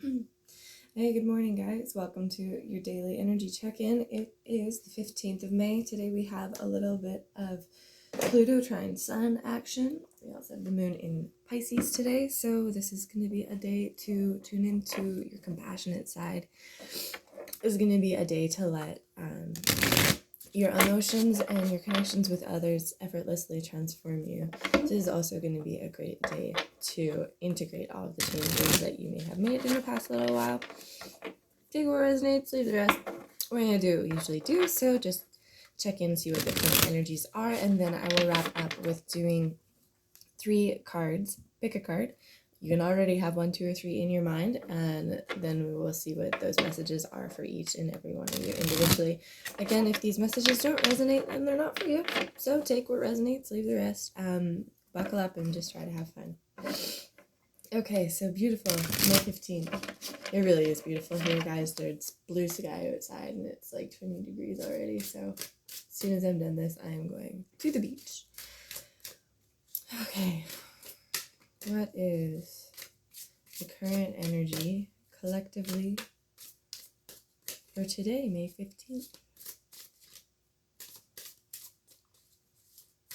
Hey, good morning, guys. Welcome to your daily energy check-in. It is the 15th of May. Today we have a little bit of Pluto trine Sun action. We also have the moon in Pisces today, so this is going to be a day to tune into your compassionate side. This is going to be a day to let your emotions and your connections with others effortlessly transform you. This is also going to be a great day to integrate all of the changes that you may have made in the past little while. Take what resonates, leave the rest. We're going to do what we usually do, so just check in, see what the current energies are, and then I will wrap up with doing 3 cards. Pick a card. You can already have 1, 2, or 3 in your mind, and then we will see what those messages are for each and every one of you individually. Again, if these messages don't resonate, then they're not for you. So take what resonates, leave the rest. Buckle up and just try to have fun. Okay, so beautiful, May 15th. It really is beautiful here, guys. There's blue sky outside, and it's like 20 degrees already, so as soon as I'm done this, I am going to the beach. Okay. What is the current energy collectively for today, May 15th?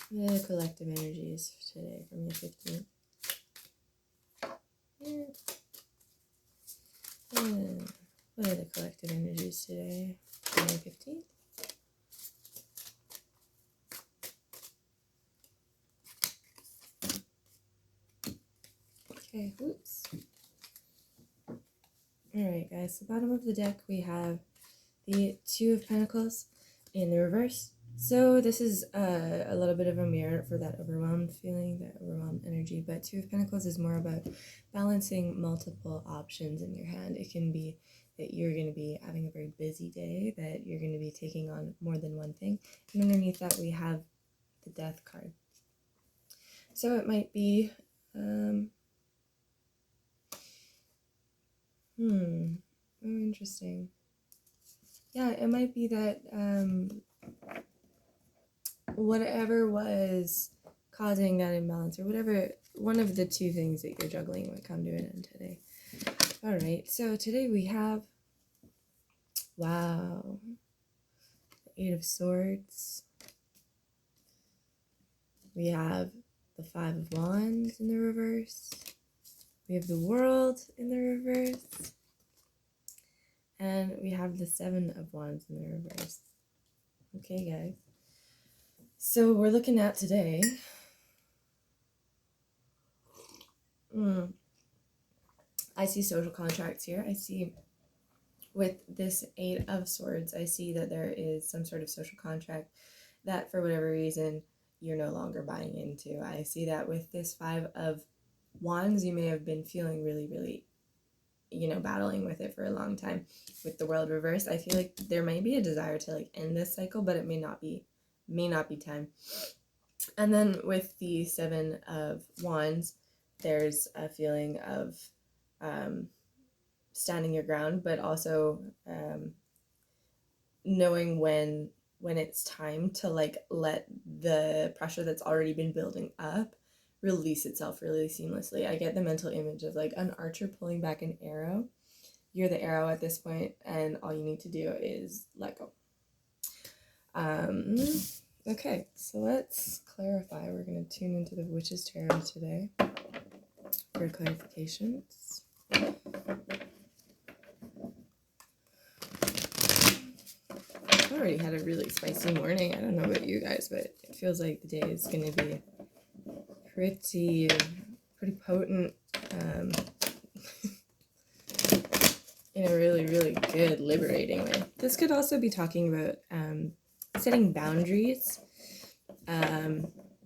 What are the collective energies for today, for May 15th? What are the collective energies today, for May 15th? Okay, oops. Alright, guys, the bottom of the deck we have the Two of Pentacles in the reverse. So this is a little bit of a mirror for that overwhelmed feeling, that overwhelmed energy, but Two of Pentacles is more about balancing multiple options in your hand. It can be that you're going to be having a very busy day, that you're going to be taking on more than one thing, and underneath that we have the Death card. So it might be, oh, interesting. Yeah, it might be that whatever was causing that imbalance, or whatever, one of the 2 things that you're juggling might come to an end today. Alright, so today we have, wow, the 8 of Swords. We have the 5 of Wands in the reverse. We have the World in the reverse. And we have the 7 of Wands in the reverse. Okay, guys. So we're looking at today. I see social contracts here. I see with this 8 of Swords, I see that there is some sort of social contract that for whatever reason you're no longer buying into. I see that with this 5 of Wands, you may have been feeling really, really, battling with it for a long time. With the World reversed, I feel like there might be a desire to like end this cycle, but it may not be time. And then with the 7 of Wands, there's a feeling of standing your ground, but also knowing when it's time to like let the pressure that's already been building up release itself really seamlessly. I get the mental image of like an archer pulling back an arrow. You're the arrow at this point, and all you need to do is let go. Okay, so let's clarify. We're going to tune into the Witch's Tarot today for clarifications. I already had a really spicy morning. I don't know about you guys, but it feels like the day is going to be pretty potent, in a really, really good, liberating way. This could also be talking about setting boundaries.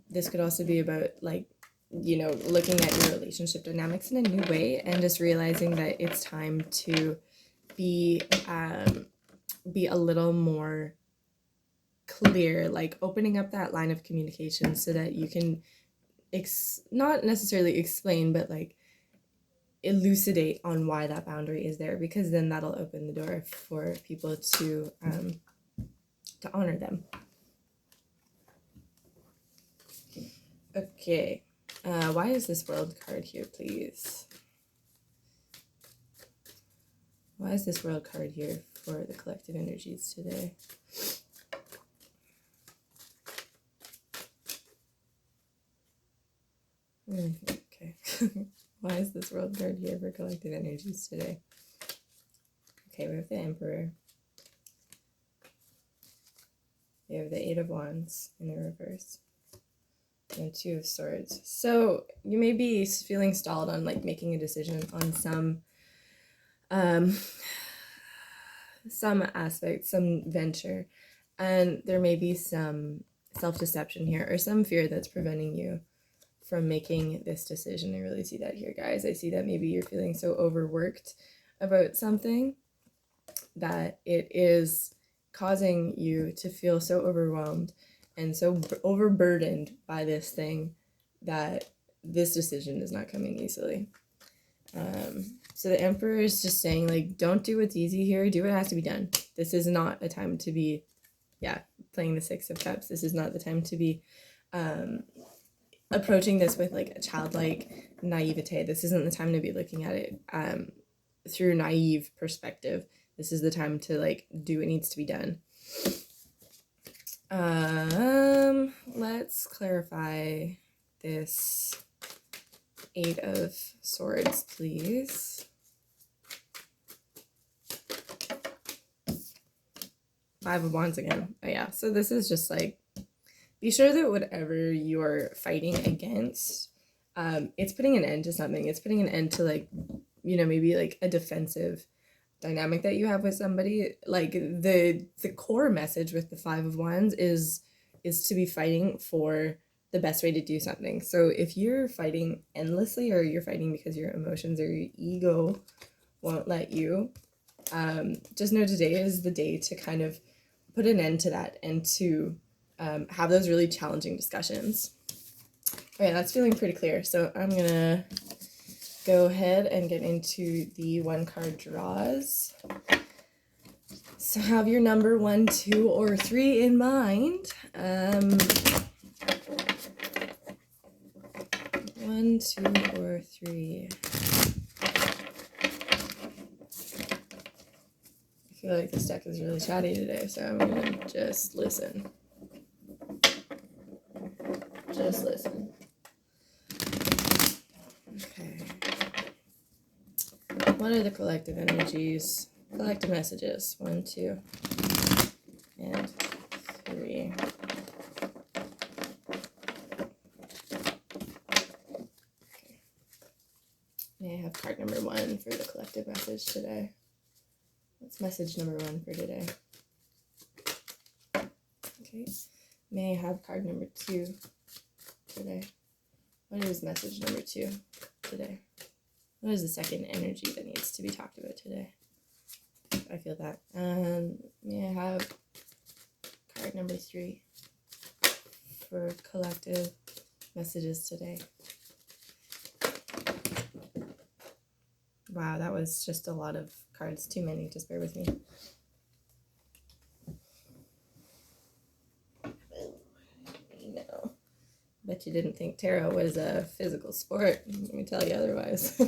This could also be about like, looking at your relationship dynamics in a new way and just realizing that it's time to be a little more clear, like opening up that line of communication so that you can not necessarily explain, but like elucidate on why that boundary is there, because then that'll open the door for people to honor them. Okay, why is this World card here, please? Why is this World card here for the collective energies today? Okay. Why is this World card here for collective energies today? Okay, we have the Emperor. We have the Eight of Wands in the reverse. And Two of Swords. So you may be feeling stalled on like making a decision on some aspect, some venture, and there may be some self-deception here or some fear that's preventing you from making this decision. I really see that here, guys. I see that maybe you're feeling so overworked about something that it is causing you to feel so overwhelmed and so overburdened by this thing that this decision is not coming easily. So the Emperor is just saying, like, don't do what's easy here. Do what has to be done. This is not a time to be, playing the Six of Cups. This is not the time to be approaching this with, like, a childlike naivete. This isn't the time to be looking at it through naive perspective. This is the time to, like, do what needs to be done. Let's clarify this Eight of Swords, please. Five of Wands again. Oh yeah, so this is just like, be sure that whatever you're fighting against, it's putting an end to something. It's putting an end to, like, you know, maybe like a defensive dynamic that you have with somebody. Like the core message with the Five of Wands is to be fighting for the best way to do something. So if you're fighting endlessly, or you're fighting because your emotions or your ego won't let you, just know today is the day to kind of put an end to that and to have those really challenging discussions. All right, that's feeling pretty clear. So I'm gonna go ahead and get into the one card draws. So have your number 1, 2, or 3 in mind. 1, 2, or 3. I feel like this deck is really chatty today, so I'm gonna just listen. Just listen. Okay. What are the collective energies? Collective messages. 1, 2, and 3. Okay. May I have card number 1 for the collective message today? What's message number 1 for today? Okay. May I have card number 2 today? What is message number 2 today? What is the second energy that needs to be talked about today? I feel that. May I have card number 3 for collective messages today? Wow, that was just a lot of cards. Too many. Just bear with me. No. Bet you didn't think tarot was a physical sport. Let me tell you otherwise.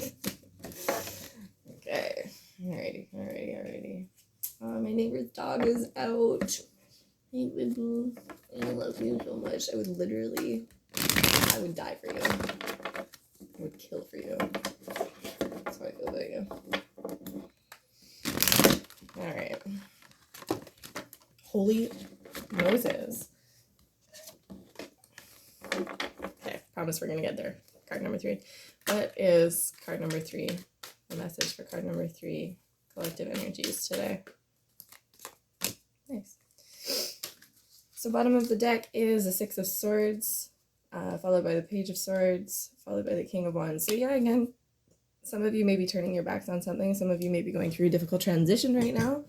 Okay. Alrighty. Oh, my neighbor's dog is out. Hey, Bibble. I love you so much. I would die for you. I would kill for you. That's how I feel about you. Alright. Holy Moses. Okay, promise we're gonna get there. Card number 3. What is card number 3? The message for card number 3, collective energies today. Nice. So bottom of the deck is the Six of Swords, followed by the Page of Swords, followed by the King of Wands. So yeah, again, some of you may be turning your backs on something. Some of you may be going through a difficult transition right now.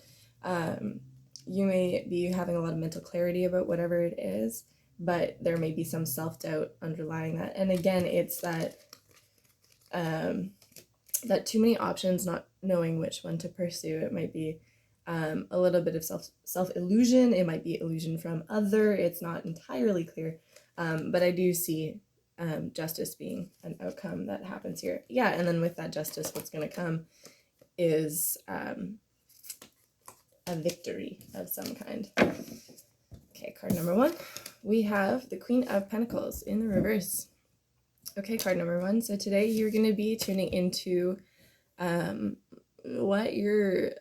You may be having a lot of mental clarity about whatever it is, but there may be some self-doubt underlying that. And again, it's that that too many options, not knowing which one to pursue. It might be a little bit of self-illusion. It might be illusion from other. It's not entirely clear. But I do see justice being an outcome that happens here. Yeah, and then with that justice, what's going to come is a victory of some kind. Okay, card number 1. We have the Queen of Pentacles in the reverse. Okay, card number 1. So today you're going to be tuning into what your,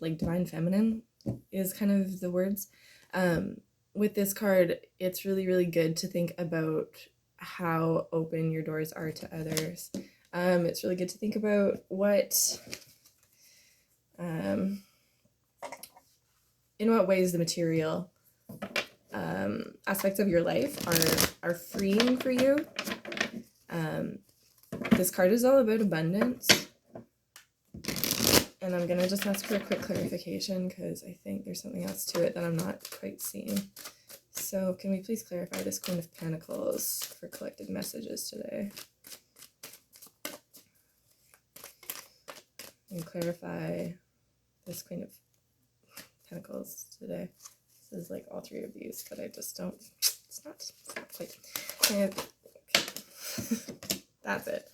like divine feminine is kind of the words. With this card, it's really, really good to think about how open your doors are to others. It's really good to think about what, in what ways the material aspects of your life are freeing for you. This card is all about abundance. And I'm going to just ask for a quick clarification because I think there's something else to it that I'm not quite seeing. So can we please clarify this Queen of Pentacles for collected messages today? And clarify this Queen of Pentacles today. This is like all 3 of these, but I just don't, it's not quite. Okay. That's it.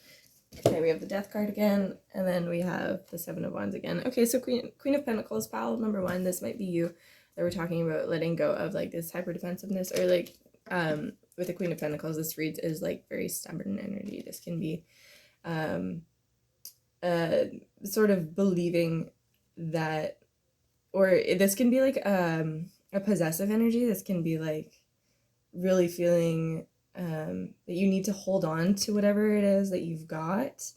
Okay, we have the Death card again, and then we have the 7 of Wands again. Okay, so Queen of Pentacles, pile number 1, this might be you that we're talking about letting go of like this hyper defensiveness, or like with the Queen of Pentacles, this reads is like very stubborn energy. This can be sort of believing that, or this can be like a possessive energy. This can be like really feeling that you need to hold on to whatever it is that you've got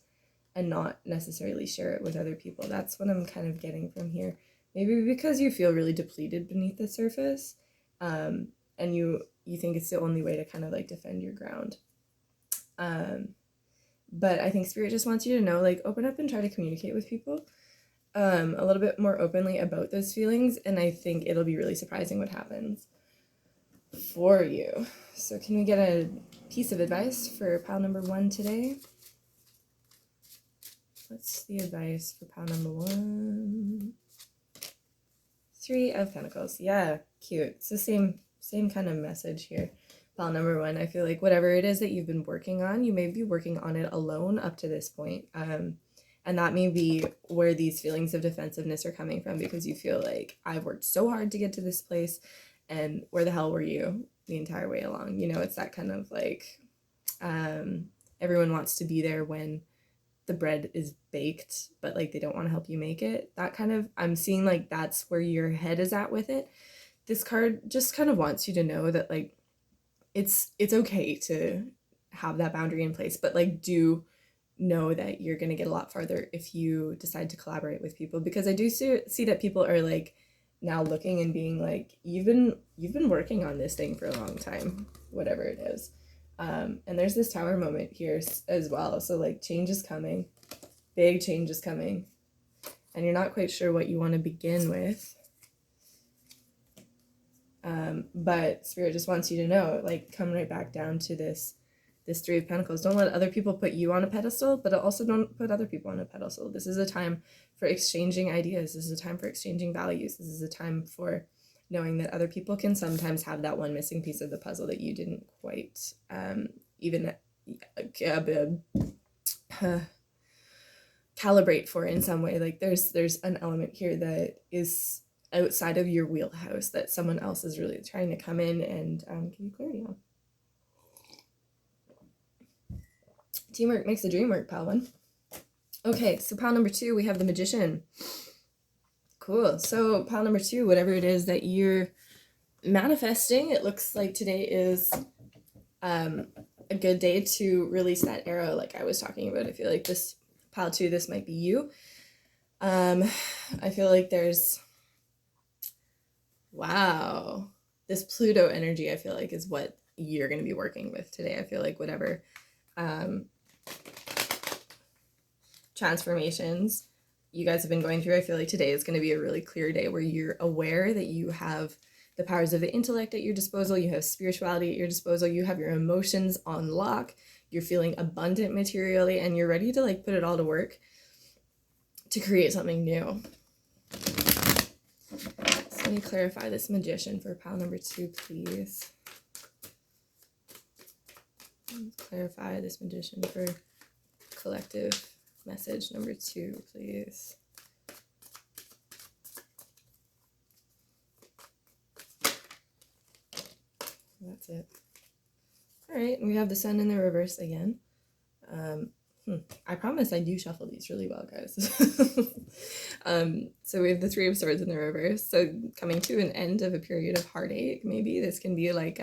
and not necessarily share it with other people. That's what I'm kind of getting from here. Maybe because you feel really depleted beneath the surface, and you think it's the only way to kind of like defend your ground. But I think Spirit just wants you to know, like, open up and try to communicate with people a little bit more openly about those feelings, and I think it'll be really surprising what happens for you. So can we get a piece of advice for pile number 1 today? What's the advice for pile number 1? 3 of Pentacles. Yeah, cute. It's the same kind of message here. Pile number 1, I feel like whatever it is that you've been working on, you may be working on it alone up to this point. And that may be where these feelings of defensiveness are coming from, because you feel like, I've worked so hard to get to this place, and where the hell were you the entire way along? You know, it's that kind of like, everyone wants to be there when the bread is baked, but like they don't want to help you make it. That kind of, I'm seeing like that's where your head is at with it. This card just kind of wants you to know that like it's okay to have that boundary in place, but like do know that you're going to get a lot farther if you decide to collaborate with people, because I do see that people are like now looking and being like, you've been working on this thing for a long time, whatever it is. And there's this Tower moment here as well. So like change is coming, big change is coming, and you're not quite sure what you want to begin with. But Spirit just wants you to know, like, come right back down to this 3 of Pentacles. Don't let other people put you on a pedestal, but also don't put other people on a pedestal. This is a time for exchanging ideas. This is a time for exchanging values. This is a time for knowing that other people can sometimes have that one missing piece of the puzzle that you didn't quite even calibrate for in some way. Like there's an element here that is outside of your wheelhouse that someone else is really trying to come in and give you clarity on. Teamwork makes the dream work, pile 1. Okay, so pile number 2, we have the Magician. Cool. So pile number 2, whatever it is that you're manifesting, it looks like today is a good day to release that arrow like I was talking about. I feel like this pile 2, this might be you. I feel like there's, wow, this Pluto energy, I feel like, is what you're going to be working with today. I feel like whatever transformations you guys have been going through, I feel like today is going to be a really clear day where you're aware that you have the powers of the intellect at your disposal, you have spirituality at your disposal, you have your emotions on lock, you're feeling abundant materially, and you're ready to like put it all to work to create something new. So let me clarify this Magician for pile number 2, please. Clarify this Magician for collective message number 2, please. That's it. All right, we have the sun in the reverse again. I promise I do shuffle these really well, guys. So we have the Three of Swords in the reverse. So coming to an end of a period of heartache, maybe this can be like,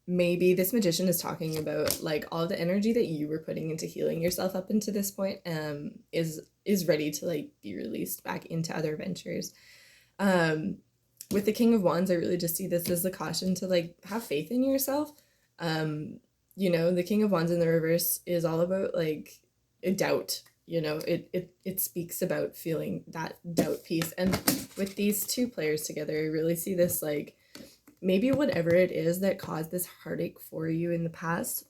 maybe this magician is talking about like all the energy that you were putting into healing yourself up into this point, is ready to like be released back into other ventures. With the King of Wands, I really just see this as the caution to like have faith in yourself. You know, the King of Wands in the reverse is all about like a doubt. You know, it speaks about feeling that doubt piece. And with these two players together, I really see this like maybe whatever it is that caused this heartache for you in the past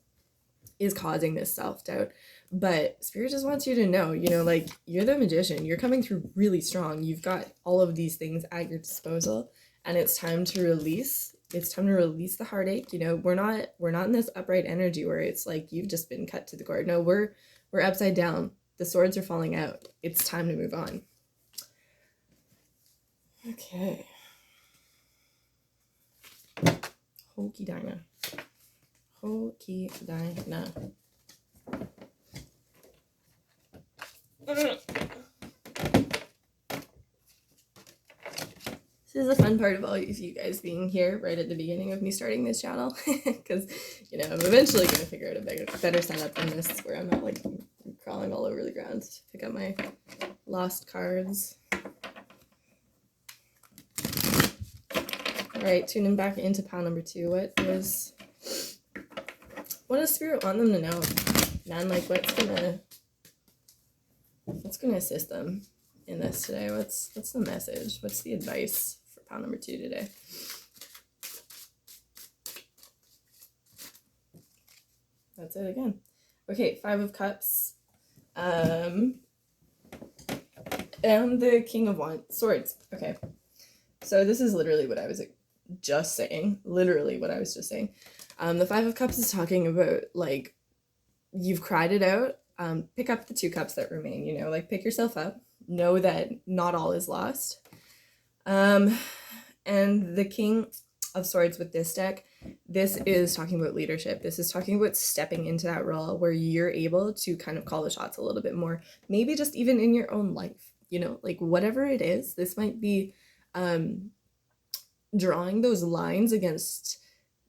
is causing this self-doubt. But Spirit just wants you to know, you know, like you're the magician. You're coming through really strong. You've got all of these things at your disposal, and it's time to release. It's time to release the heartache. You know, we're not in this upright energy where it's like you've just been cut to the core. No, we're upside down. The swords are falling out. It's time to move on. Okay. Hokey Dinah. Hokey Dinah. This is the fun part of all of you guys being here right at the beginning of me starting this channel, because, you know, I'm eventually going to figure out a better setup than this, where I'm not, like, crawling all over the ground to pick up my lost cards. Alright, tuning back into pile number 2. What does Spirit want them to know? Man, like, what's gonna assist them in this today? What's the message? What's the advice for pile number 2 today? That's it again. Okay, 5 of Cups. And the King of Swords. Okay. So this is literally what I was just saying. Literally what I was just saying. The 5 of Cups is talking about, like, you've cried it out. Pick up the 2 cups that remain, you know, like, pick yourself up. Know that not all is lost. And the King of Swords with this deck, this is talking about leadership. This is talking about stepping into that role where you're able to kind of call the shots a little bit more. Maybe just even in your own life, you know, like, whatever it is, this might be drawing those lines against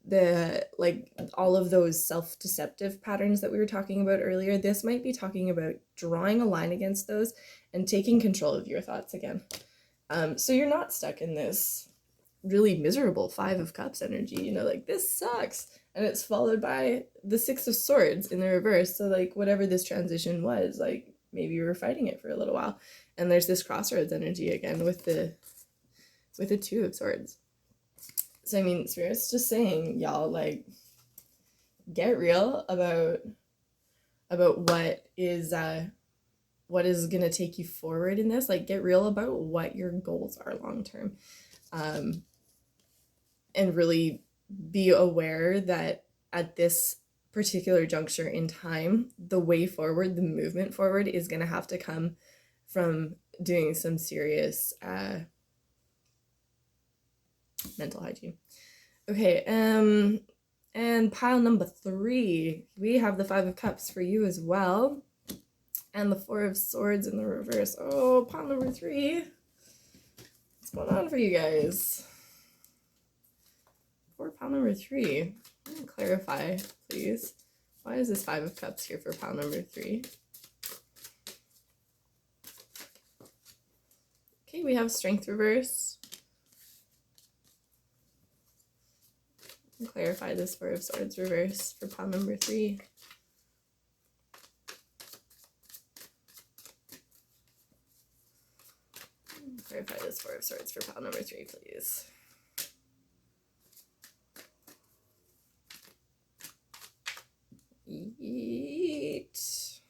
the, like, all of those self-deceptive patterns that we were talking about earlier. This might be talking about drawing a line against those and taking control of your thoughts again. So you're not stuck in this really miserable 5 of Cups energy, you know, like, this sucks, and it's followed by the 6 of Swords in the reverse. So, like, whatever this transition was, like, maybe you were fighting it for a little while, and there's this crossroads energy again with the 2 of Swords. So, I mean, Spirit's just saying, y'all, like, get real about what is gonna take you forward in this. Like, get real about what your goals are long term, and really be aware that at this particular juncture in time, the way forward, the movement forward, is gonna have to come from doing some serious mental hygiene. Okay, and pile number 3, we have the 5 of Cups for you as well, and the 4 of Swords in the reverse. Oh, pile number 3, what's going on for you guys? For pile number 3, let me clarify, please. Why is this 5 of Cups here for pile number 3? Okay, we have Strength reverse. Clarify this 4 of Swords reverse for pile number 3. Clarify this 4 of Swords for pile number 3, please. Yeet.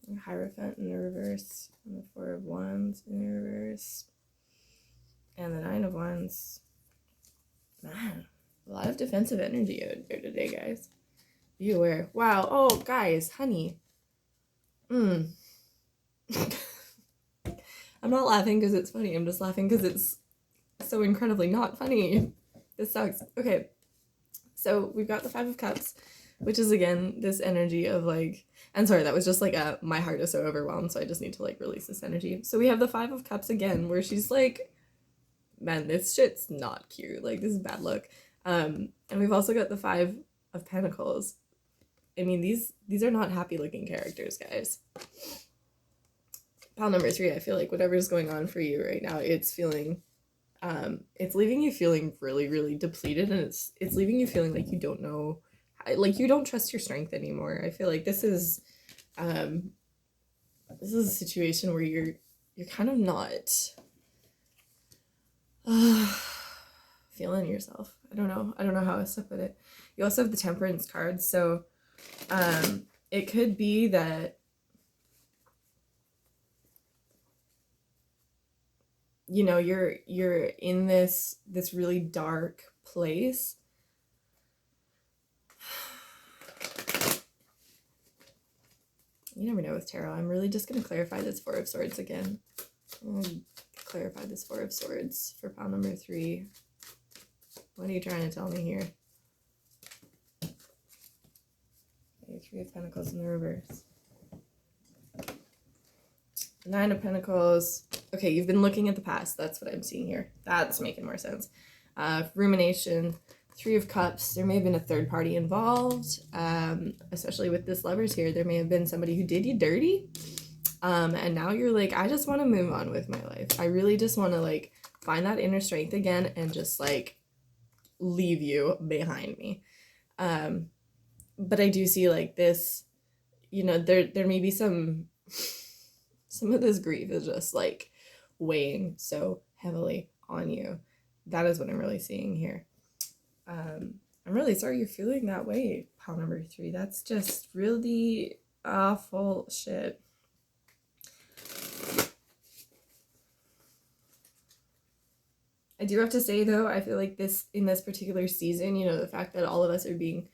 Okay. Hierophant in the reverse, and the 4 of Wands in the reverse. And the 9 of Wands. Man, a lot of defensive energy out there today, guys. Be aware. Wow. Oh, guys, honey. I'm not laughing because it's funny. I'm just laughing because it's so incredibly not funny. This sucks. Okay, so we've got the Five of Cups, which is again this energy of like, and sorry, that was just like a my heart is so overwhelmed, so I just need to like release this energy. So we have the Five of Cups again, where she's like, man, this shit's not cute. Like, this is bad luck. And we've also got the Five of Pentacles. I mean, these are not happy looking characters, guys. Pile number 3, I feel like whatever's going on for you right now, it's feeling, it's leaving you feeling really, really depleted, and it's leaving you feeling like you don't know, like you don't trust your strength anymore. I feel like this is a situation where you're kind of not feeling yourself. I don't know how else to put it. You also have the Temperance card, so it could be that you know you're in this really dark place. You never know with tarot. I'm really just going to clarify this Four of Swords again. I'll clarify this Four of Swords for pile number 3. What are you trying to tell me here? Okay, 3 of Pentacles in the reverse. 9 of Pentacles. Okay, you've been looking at the past. That's what I'm seeing here. That's making more sense. Rumination. 3 of Cups. There may have been a third party involved, especially with this Lovers here. There may have been somebody who did you dirty, and now you're like, I just want to move on with my life. I really just want to like find that inner strength again and just like leave you behind me. But I do see like this, you know, there may be some of this grief is just like weighing so heavily on you. That is what I'm really seeing here. I'm really sorry you're feeling that way, pile number 3. That's just really awful shit. I do have to say though, I feel like this in this particular season, you know, the fact that all of us are being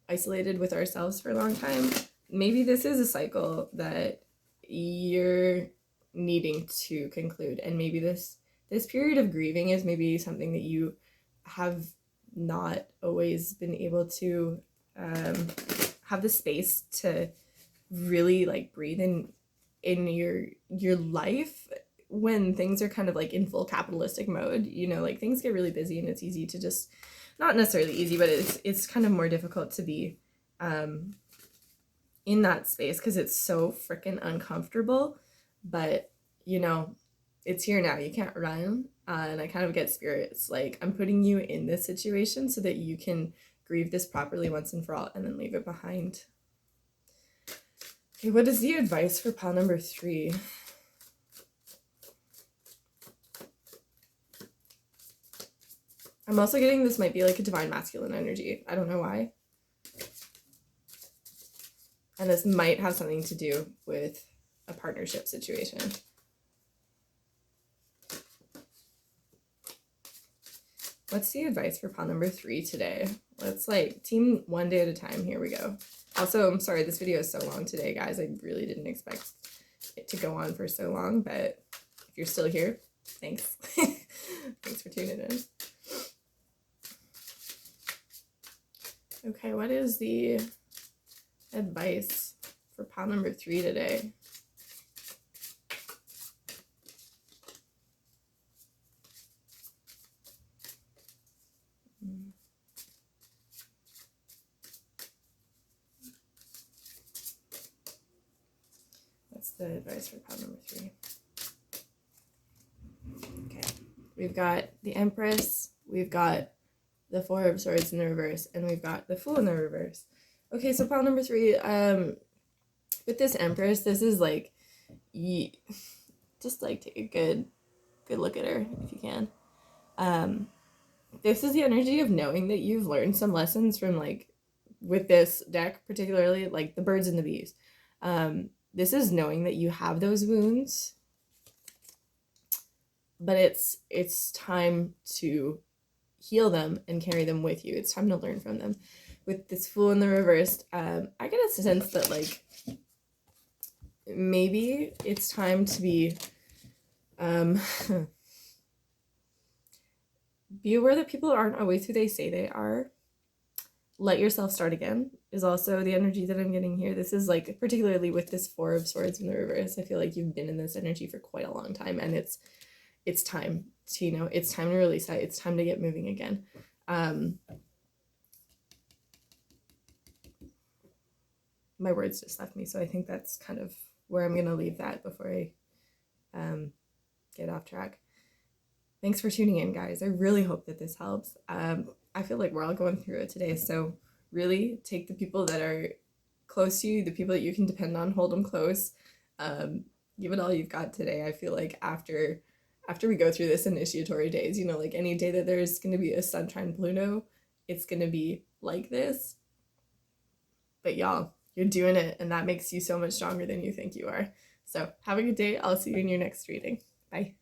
isolated with ourselves for a long time, maybe this is a cycle that you're needing to conclude, and maybe this period of grieving is maybe something that you have not always been able to have the space to really like breathe in your life when things are kind of like in full capitalistic mode. You know, like things get really busy and it's easy to just, not necessarily easy, but it's kind of more difficult to be in that space because it's so freaking uncomfortable. But you know, it's here now. You can't run. And I kind of get spirits like, I'm putting you in this situation so that you can grieve this properly once and for all and then leave it behind. Okay, what is the advice for pile number 3? I'm also getting this might be like a divine masculine energy. I don't know why. And this might have something to do with a partnership situation. What's the advice for pile number 3 today? Let's like team one day at a time. Here we go. Also, I'm sorry this video is so long today, guys. I really didn't expect it to go on for so long, but if you're still here, thanks. Thanks for tuning in. Okay, what is the advice for pile number 3 today? That's the advice for pile number 3. Okay, we've got the Empress, we've got the Four of Swords in the reverse, and we've got the Fool in the reverse. Okay, so pile number 3, with this Empress, this is like, just like take a good look at her if you can. This is the energy of knowing that you've learned some lessons from like, with this deck particularly, like the birds and the bees. This is knowing that you have those wounds, but it's time to heal them and carry them with you. It's time to learn from them. With this Fool in the reversed, I get a sense that like maybe it's time to be Um, be aware that people aren't always who they say they are. Let yourself start again is also the energy that I'm getting here. This is like, particularly with this Four of Swords in the reverse, I feel like you've been in this energy for quite a long time, and it's time to, you know, it's time to release that. It's time to get moving again. My words just left me, so I think that's kind of where I'm gonna leave that before I get off track. Thanks for tuning in, guys. I really hope that this helps. I feel like we're all going through it today, so really take the people that are close to you, the people that you can depend on, hold them close. Give it all you've got today. I feel like after we go through this initiatory days, you know, like any day that there's going to be a sun trine Pluto, it's going to be like this. But y'all, you're doing it, and that makes you so much stronger than you think you are. So have a good day. I'll see you in your next reading. Bye.